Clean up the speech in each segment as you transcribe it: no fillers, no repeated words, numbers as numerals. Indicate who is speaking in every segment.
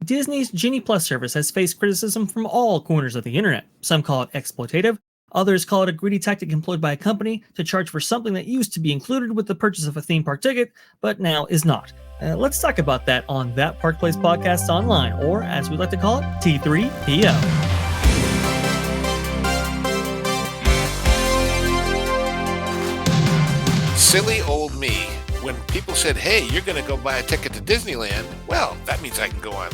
Speaker 1: Disney's Genie Plus service has faced criticism from all corners of the internet. Some call it exploitative, others call it a greedy tactic employed by a company to charge for something that used to be included with the purchase of a theme park ticket, but now is not. Let's talk about that on That Park Place Podcast Online, or as we like to call it, T3PO.
Speaker 2: Silly old me. When people said, hey, you're going to go buy a ticket to Disneyland, well, that means I can go on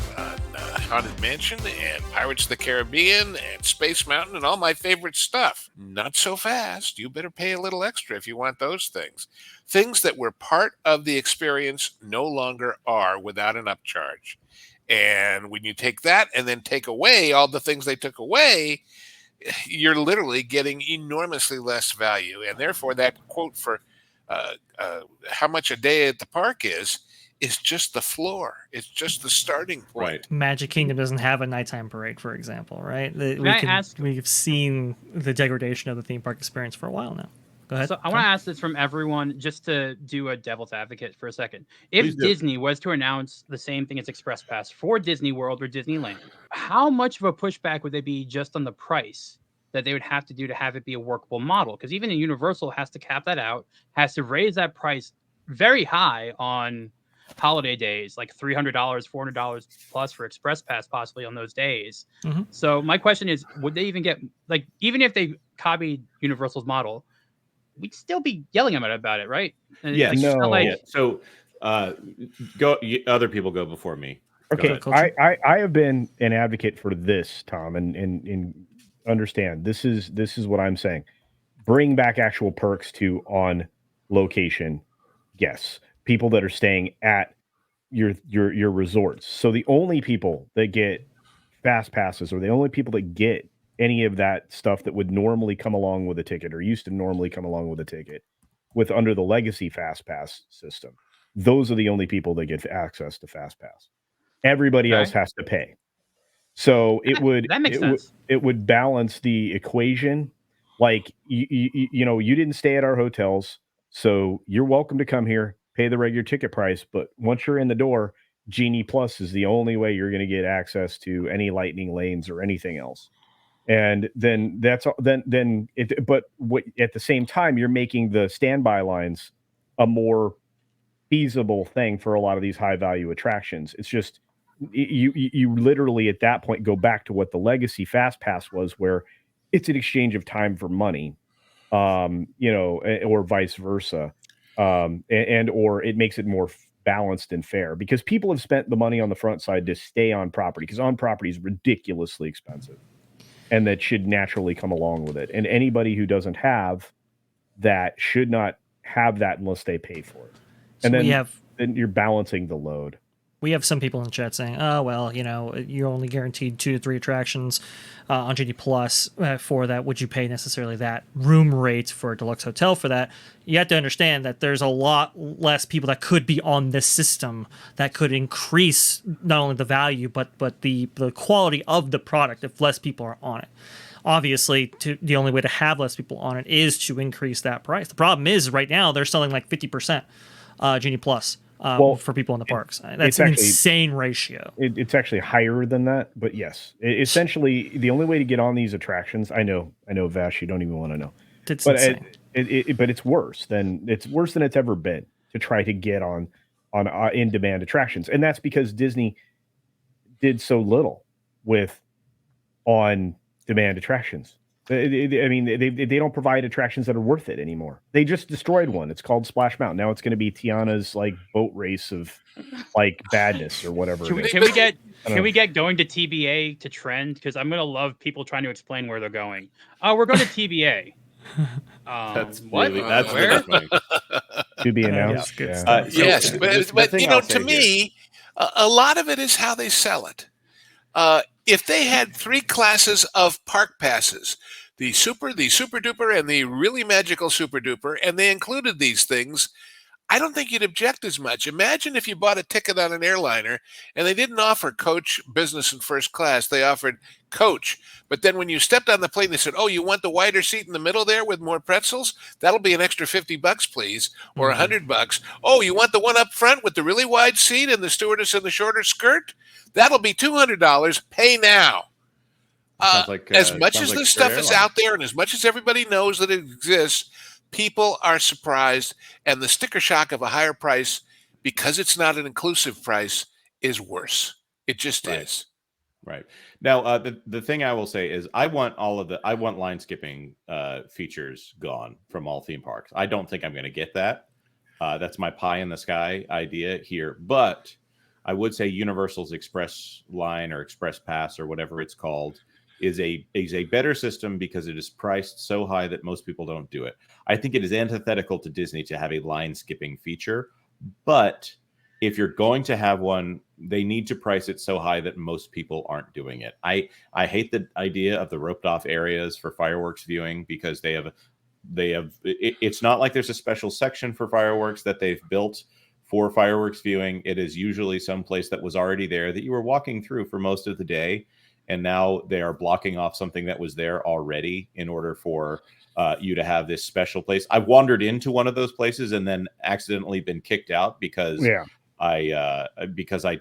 Speaker 2: Haunted Mansion and Pirates of the Caribbean and Space Mountain and all my favorite stuff. Not so fast. You better pay a little extra if you want those things. Things that were part of the experience no longer are without an upcharge. And when you take that and then take away all the things they took away, you're literally getting enormously less value. And therefore, that quote for how much a day at the park is just the floor. It's just the starting point.
Speaker 3: Right.
Speaker 1: Magic Kingdom doesn't have a nighttime parade, for example, right? We've seen the degradation of the theme park experience for a while now. Go ahead.
Speaker 4: So I want to ask this from everyone, just to do a devil's advocate for a second. If Disney was to announce the same thing as Express Pass for Disney World or Disneyland, how much of a pushback would they be just on the price that they would have to do to have it be a workable model? Because even Universal has to cap that out, has to raise that price very high on holiday days, like $300, $400 plus for Express Pass possibly on those days. Mm-hmm. So my question is, would they even get, like, even if they copied Universal's model, we'd still be yelling at them about it, right?
Speaker 3: Yeah, So go. Other people go before me.
Speaker 5: Okay, I have been an advocate for this, Tom, and understand this is what I'm saying. Bring back actual perks to on location guests, people that are staying at your resorts. So the only people that get fast passes, or the only people that get any of that stuff that would normally come along with a ticket, or used to normally come along with a ticket, with under the legacy fast pass system, those are the only people that get access to fast pass. Everybody else has to pay. So it would balance the equation. Like, you didn't stay at our hotels, so you're welcome to come here, pay the regular ticket price. But once you're in the door, Genie Plus is the only way you're going to get access to any lightning lanes or anything else. And then but at the same time, you're making the standby lines a more feasible thing for a lot of these high value attractions. It's just, you literally at that point go back to what the legacy fast pass was, where it's an exchange of time for money, or vice versa. Or it makes it more balanced and fair, because people have spent the money on the front side to stay on property, because on property is ridiculously expensive, and that should naturally come along with it. And anybody who doesn't have that should not have that unless they pay for it. And then you're balancing the load.
Speaker 1: We have some people in the chat saying, oh, well, you're only guaranteed 2 to 3 attractions on Genie Plus for that. Would you pay necessarily that room rate for a deluxe hotel for that? You have to understand that there's a lot less people that could be on this system that could increase not only the value, but the quality of the product if less people are on it. Obviously, the only way to have less people on it is to increase that price. The problem is right now they're selling like 50% Genie Plus. For people in the parks. That's an insane ratio.
Speaker 5: It's actually higher than that, but yes. Essentially, the only way to get on these attractions, I know, Vash, you don't even want to know. But it's worse than it's ever been to try to get on in-demand attractions. And that's because Disney did so little with on-demand attractions. They don't provide attractions that are worth it anymore. They just destroyed one. It's called Splash Mountain. Now it's going to be Tiana's like boat race of like badness or whatever.
Speaker 4: Can we get going to TBA to trend? Because I'm going to love people trying to explain where they're going. Oh, we're going to TBA.
Speaker 3: That's
Speaker 4: what?
Speaker 3: That's
Speaker 4: where?
Speaker 5: To be announced.
Speaker 2: Yes, but to me, a lot of it is how they sell it. If they had 3 classes of park passes, the super duper, and the really magical super duper, and they included these things, I don't think you'd object as much. Imagine if you bought a ticket on an airliner and they didn't offer coach, business, and first class. They offered coach. But then when you stepped on the plane, they said, oh, you want the wider seat in the middle there with more pretzels? That'll be an extra $50, please, or $100. Oh, you want the one up front with the really wide seat and the stewardess in the shorter skirt? That'll be $200. Pay now. As much as this stuff is out there and as much as everybody knows that it exists, people are surprised, and the sticker shock of a higher price, because it's not an inclusive price, is worse. It just is.
Speaker 3: Right. Now, the thing I will say is I want line skipping features gone from all theme parks. I don't think I'm going to get that. That's my pie in the sky idea here. But I would say Universal's Express Line or Express Pass or whatever it's called is a better system because it is priced so high that most people don't do it. I think it is antithetical to Disney to have a line skipping feature, but if you're going to have one, they need to price it so high that most people aren't doing it. I hate the idea of the roped off areas for fireworks viewing because it's not like there's a special section for fireworks that they've built for fireworks viewing. It is usually some place that was already there that you were walking through for most of the day. And now they are blocking off something that was there already in order for you to have this special place. I wandered into one of those places and then accidentally been kicked out because I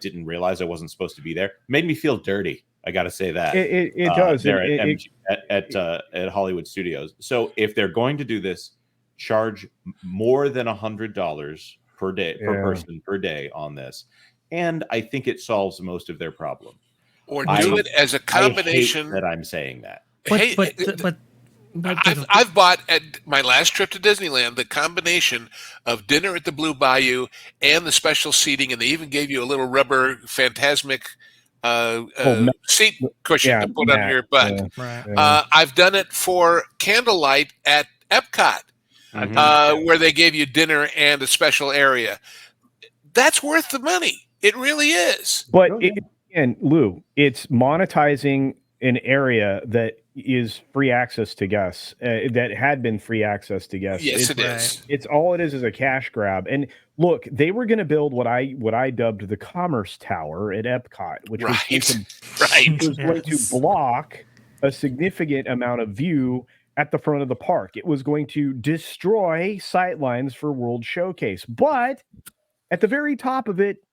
Speaker 3: didn't realize I wasn't supposed to be there. It made me feel dirty. I got to say that
Speaker 5: it does
Speaker 3: there at Hollywood Studios. So if they're going to do this, charge more than $100 per day per person per day on this, and I think it solves most of their problem.
Speaker 2: Or do it as a combination.
Speaker 3: I hate that I'm saying that.
Speaker 1: But
Speaker 2: I've bought at my last trip to Disneyland the combination of dinner at the Blue Bayou and the special seating, and they even gave you a little rubber Fantasmic seat cushion to put on your butt. I've done it for candlelight at Epcot, where they gave you dinner and a special area. That's worth the money. It really is.
Speaker 5: But and Lou, it's monetizing an area that is free access to guests, that had been free access to guests.
Speaker 2: Yes, it is.
Speaker 5: It's all it is a cash grab. And look, they were going to build what I dubbed the Commerce Tower at Epcot, which was going to block a significant amount of view at the front of the park. It was going to destroy sightlines for World Showcase. But at the very top of it,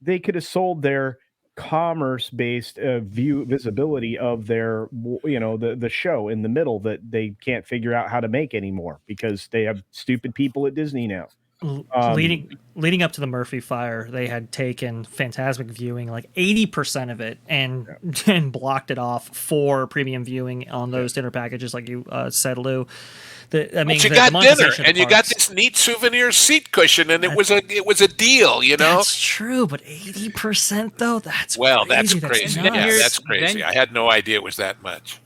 Speaker 5: they could have sold their commerce-based visibility of their, the show in the middle that they can't figure out how to make anymore because they have stupid people at Disney now.
Speaker 1: Leading up to the Murphy fire, they had taken Fantasmic viewing, like 80% of it, and blocked it off for premium viewing on those dinner packages, like you said, Lou.
Speaker 2: But you got dinner, and you got this neat souvenir seat cushion, and it was a deal,
Speaker 1: That's true, but 80% though, that's
Speaker 2: crazy. That's crazy. I had no idea it was that much.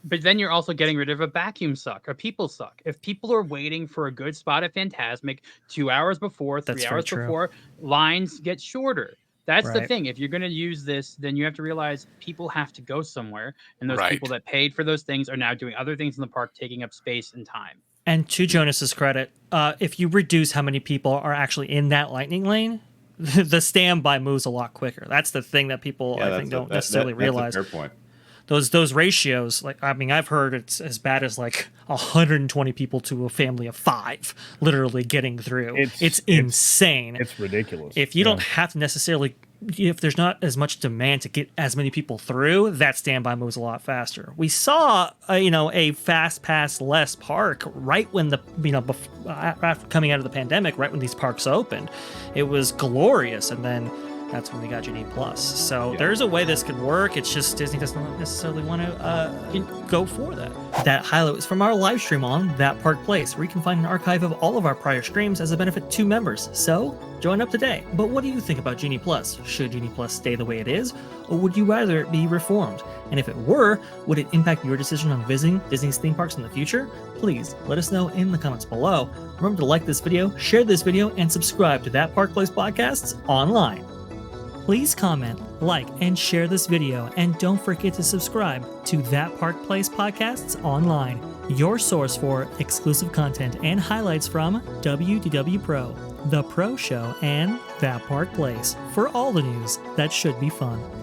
Speaker 4: But then you're also getting rid of a vacuum suck, a people suck. If people are waiting for a good spot at Fantasmic 2 hours before, 3 hours before, lines get shorter. That's the thing. If you're going to use this, then you have to realize people have to go somewhere. And those people that paid for those things are now doing other things in the park, taking up space and time.
Speaker 1: And to Jonas's credit, if you reduce how many people are actually in that lightning lane, the standby moves a lot quicker. That's the thing that people, I think, don't necessarily realize.
Speaker 3: That's a fair point.
Speaker 1: Those ratios, I've heard it's as bad as 120 people to a family of 5 literally getting through. It's insane.
Speaker 5: It's ridiculous.
Speaker 1: If you don't have to necessarily, if there's not as much demand to get as many people through, that standby moves a lot faster. We saw a fast pass less park right when after coming out of the pandemic, right when these parks opened. It was glorious, and then that's when we got Genie Plus. So there's a way this could work. It's just Disney doesn't necessarily want to go for that. That highlight was from our live stream on That Park Place, where you can find an archive of all of our prior streams as a benefit to members. So join up today. But what do you think about Genie Plus? Should Genie Plus stay the way it is, or would you rather it be reformed? And if it were, would it impact your decision on visiting Disney's theme parks in the future? Please let us know in the comments below. Remember to like this video, share this video, and subscribe to That Park Place podcasts online. Please comment, like, and share this video, and don't forget to subscribe to That Park Place Podcasts Online, your source for exclusive content and highlights from WDW Pro, The Pro Show, and That Park Place for all the news that should be fun.